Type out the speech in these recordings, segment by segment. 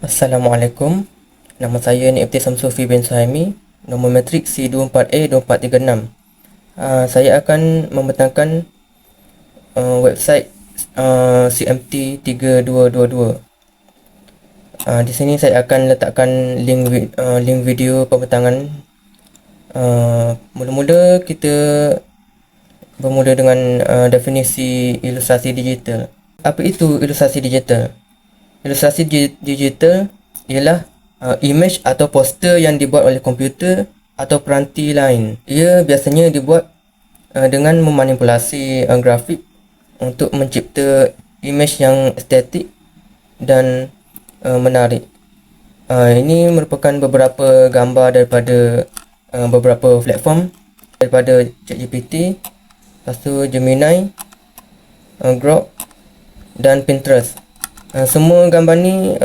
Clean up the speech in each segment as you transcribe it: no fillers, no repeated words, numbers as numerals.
Assalamualaikum. Nama saya Nifty Samsufi bin Suhaimi. Nombor matrik C24A2436. Saya akan membentangkan website CMT 3222. Di sini saya akan letakkan link video pembentangan. Mula-mula kita bermula dengan definisi ilustrasi digital. Apa itu ilustrasi digital? Ilustrasi digital ialah image atau poster yang dibuat oleh komputer atau peranti lain. Ia biasanya dibuat dengan memanipulasi grafik untuk mencipta image yang estetik dan menarik. Ini merupakan beberapa gambar daripada beberapa platform, daripada ChatGPT, lepas tu Gemini, Grok dan Pinterest. Semua gambar ni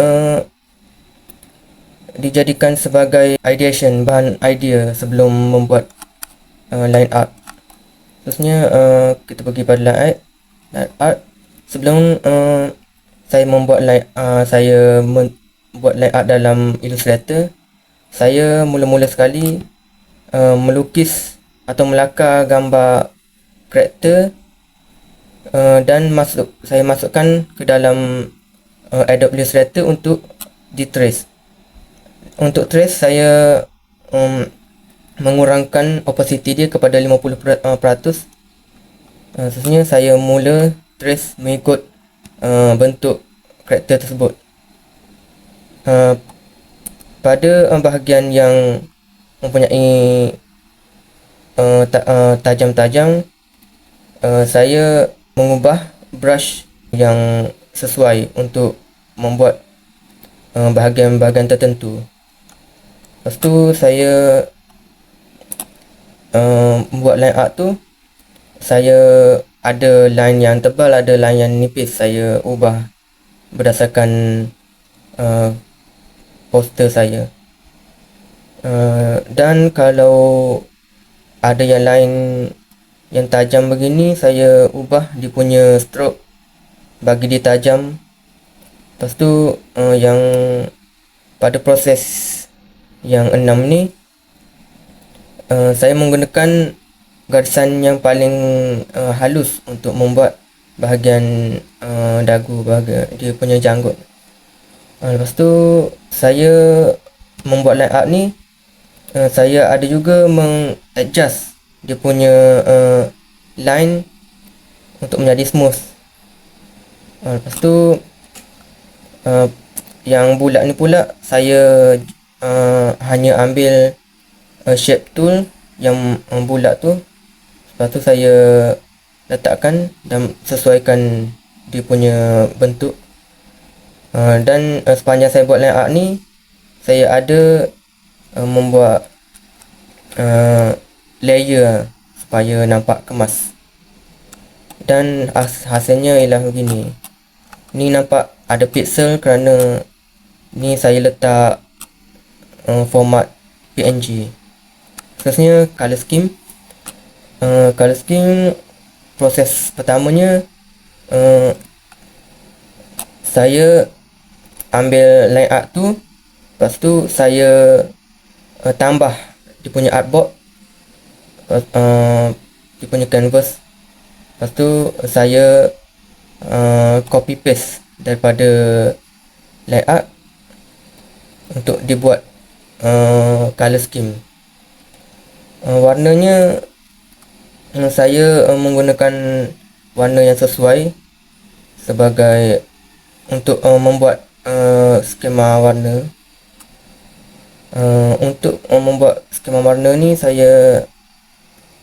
dijadikan sebagai ideation, bahan idea sebelum membuat line art. Terusnya kita pergi pada line art. Sebelum saya membuat line art dalam Illustrator, saya mula-mula sekali melukis atau melakar gambar karakter dan saya masukkan ke dalam Adobe Illustrator untuk di-trace. Untuk trace saya mengurangkan opacity dia kepada 50%. Seterusnya saya mula trace mengikut bentuk karakter tersebut. Pada bahagian yang mempunyai tajam-tajam, saya mengubah brush yang sesuai untuk membuat bahagian-bahagian tertentu. Lepas tu saya buat line art tu, saya ada line yang tebal, ada line yang nipis. Saya ubah berdasarkan poster saya. Dan kalau ada yang lain yang tajam begini, saya ubah dia punya stroke bagi dia tajam. Lepas tu yang pada proses yang 6 ni, saya menggunakan garisan yang paling halus untuk membuat bahagian dagu, bahagian dia punya janggut. Lepas tu saya membuat line art ni, saya ada juga mengadjust dia punya line untuk menjadi smooth. Lepas tu yang bulat ni pula, saya hanya ambil shape tool yang bulat tu. Lepas tu saya letakkan dan sesuaikan dia punya bentuk. Dan sepanjang saya buat line art ni, saya ada membuat layer supaya nampak kemas. Dan hasilnya ialah begini. Ni nampak ada pixel kerana ni saya letak format PNG. Seterusnya color scheme. Color scheme, proses pertamanya saya ambil line art tu, lepas tu saya tambah dia punya artboard, dia punya canvas. Lepas tu saya copy paste daripada line art untuk dibuat color scheme. Warnanya saya menggunakan warna yang sesuai sebagai untuk membuat skema warna. Untuk membuat skema warna ni, saya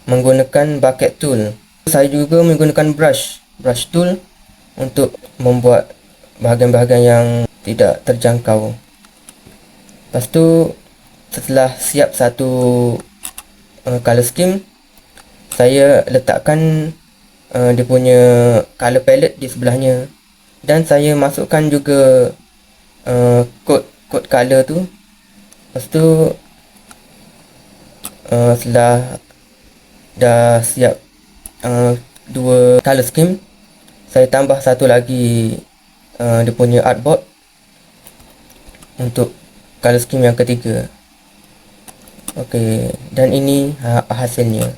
menggunakan bucket tool. Saya juga menggunakan brush tool untuk membuat bahagian-bahagian yang tidak terjangkau. Lepas tu, setelah siap satu color scheme, saya letakkan dia punya color palette di sebelahnya, dan saya masukkan juga code color tu. Lepas tu setelah dah siap dua color scheme, saya tambah satu lagi dia punya artboard. untuk color scheme yang ketiga. Okey, dan ini hasilnya.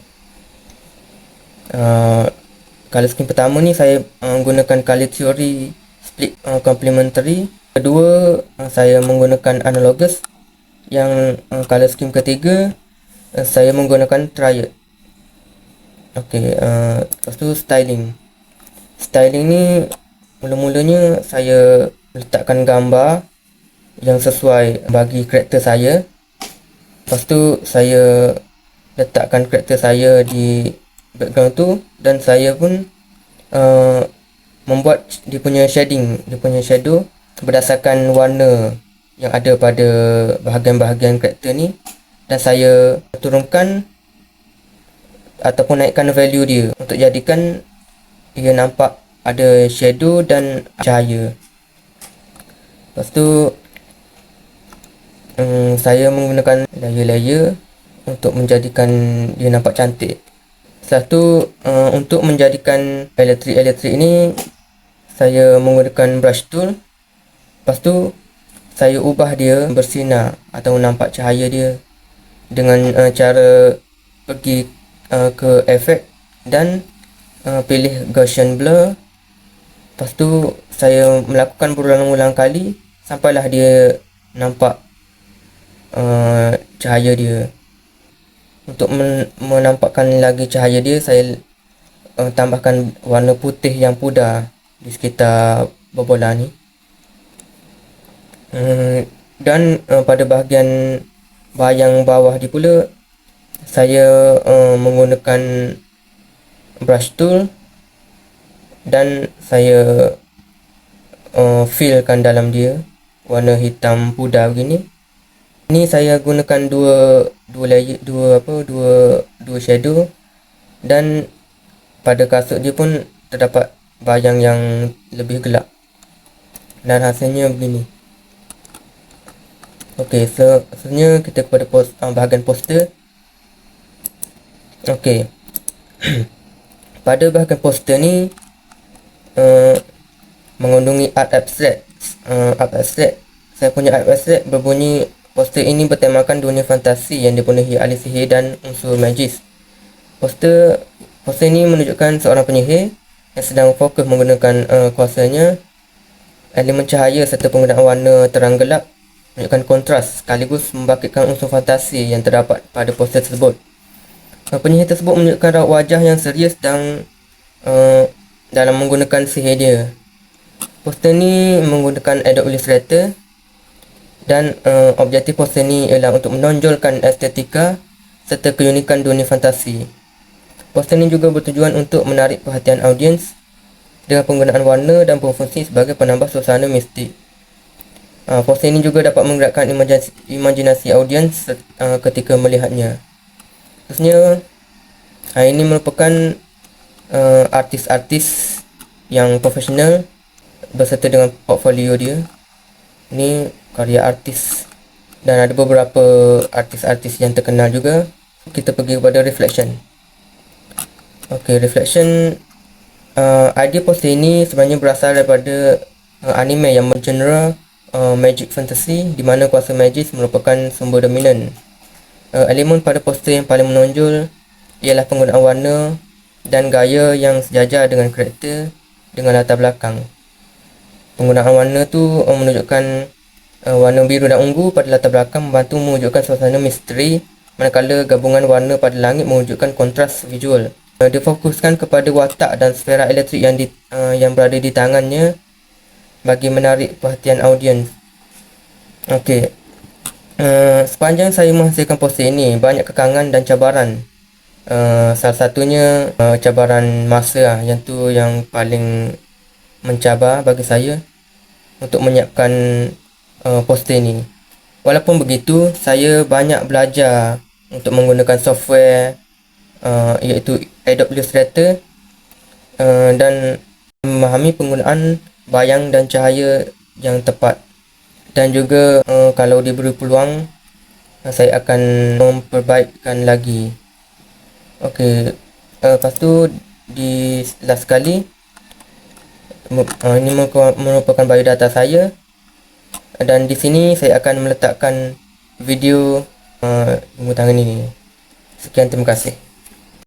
Color scheme pertama ni saya menggunakan color theory split complementary. Kedua, saya menggunakan analogous. Yang color scheme ketiga, saya menggunakan triad. Okey, lepas tu styling. Styling ni mula-mulanya saya letakkan gambar yang sesuai bagi karakter saya. Lepas tu saya letakkan karakter saya di background tu, dan saya pun membuat dia punya shading, dia punya shadow berdasarkan warna yang ada pada bahagian-bahagian karakter ni, dan saya turunkan ataupun naikkan value dia untuk jadikan ia nampak ada shadow dan cahaya. Lepas tu saya menggunakan layer-layer untuk menjadikan dia nampak cantik. Setelah tu untuk menjadikan elektrik ini, saya menggunakan brush tool. Lepas tu saya ubah dia bersinar atau nampak cahaya dia dengan cara pergi ke efek dan pilih Gaussian blur. Lepas tu saya melakukan berulang-ulang kali sampailah dia nampak cahaya dia. Untuk menampakkan lagi cahaya dia, saya tambahkan warna putih yang pudar di sekitar bola ni. Dan pada bahagian bayang bawah ni pula, saya menggunakan brush tool dan saya fillkan dalam dia warna hitam pudar begini. Ni saya gunakan dua layer, dua shadow, dan pada kasut dia pun terdapat bayang yang lebih gelap, dan hasilnya begini. Okey, seterusnya kita kepada bahagian poster. Okey. Pada bahagian poster ni mengandungi art abstract. Saya punya art abstract berbunyi, poster ini bertemakan dunia fantasi yang dipenuhi ahli sihir dan unsur magis. Poster ini menunjukkan seorang penyihir yang sedang fokus menggunakan kuasanya. Elemen cahaya serta penggunaan warna terang gelap menunjukkan kontras sekaligus membangkitkan unsur fantasi yang terdapat pada poster tersebut. Penyihir tersebut menunjukkan raut wajah yang serius dan dalam menggunakan sihir dia. Poster ni menggunakan Adobe Illustrator, dan objektif poster ni ialah untuk menonjolkan estetika serta keunikan dunia fantasi. Poster ni juga bertujuan untuk menarik perhatian audiens dengan penggunaan warna dan berfungsi sebagai penambah suasana mistik. Poster ini juga dapat menggerakkan imajinasi audiens ketika melihatnya. Terusnya, ini merupakan artis-artis yang profesional berserta dengan portfolio dia. Ini karya artis, dan ada beberapa artis-artis yang terkenal juga. Kita pergi kepada reflection. Okey, reflection, idea poster ini sebenarnya berasal daripada anime yang bergenre magic fantasy, di mana kuasa magis merupakan sumber dominan. Elemen pada poster yang paling menonjol ialah penggunaan warna dan gaya yang sejajar dengan karakter dengan latar belakang. Penggunaan warna tu menunjukkan warna biru dan ungu pada latar belakang membantu mewujudkan suasana misteri, manakala gabungan warna pada langit mewujudkan kontras visual. Difokuskan kepada watak dan sfera elektrik yang berada di tangannya bagi menarik perhatian audiens. Okey. Sepanjang saya menghasilkan poster ini, banyak kekangan dan cabaran. Salah satunya cabaran masa, yang tu yang paling mencabar bagi saya untuk menyiapkan poster ini. Walaupun begitu, saya banyak belajar untuk menggunakan software iaitu Adobe Illustrator dan memahami penggunaan bayang dan cahaya yang tepat. Dan juga kalau diberi peluang, saya akan memperbaikkan lagi. Okey, lepas tu di last kali, ini merupakan biodata saya. Dan di sini saya akan meletakkan video jemur tangan ini. Sekian, terima kasih.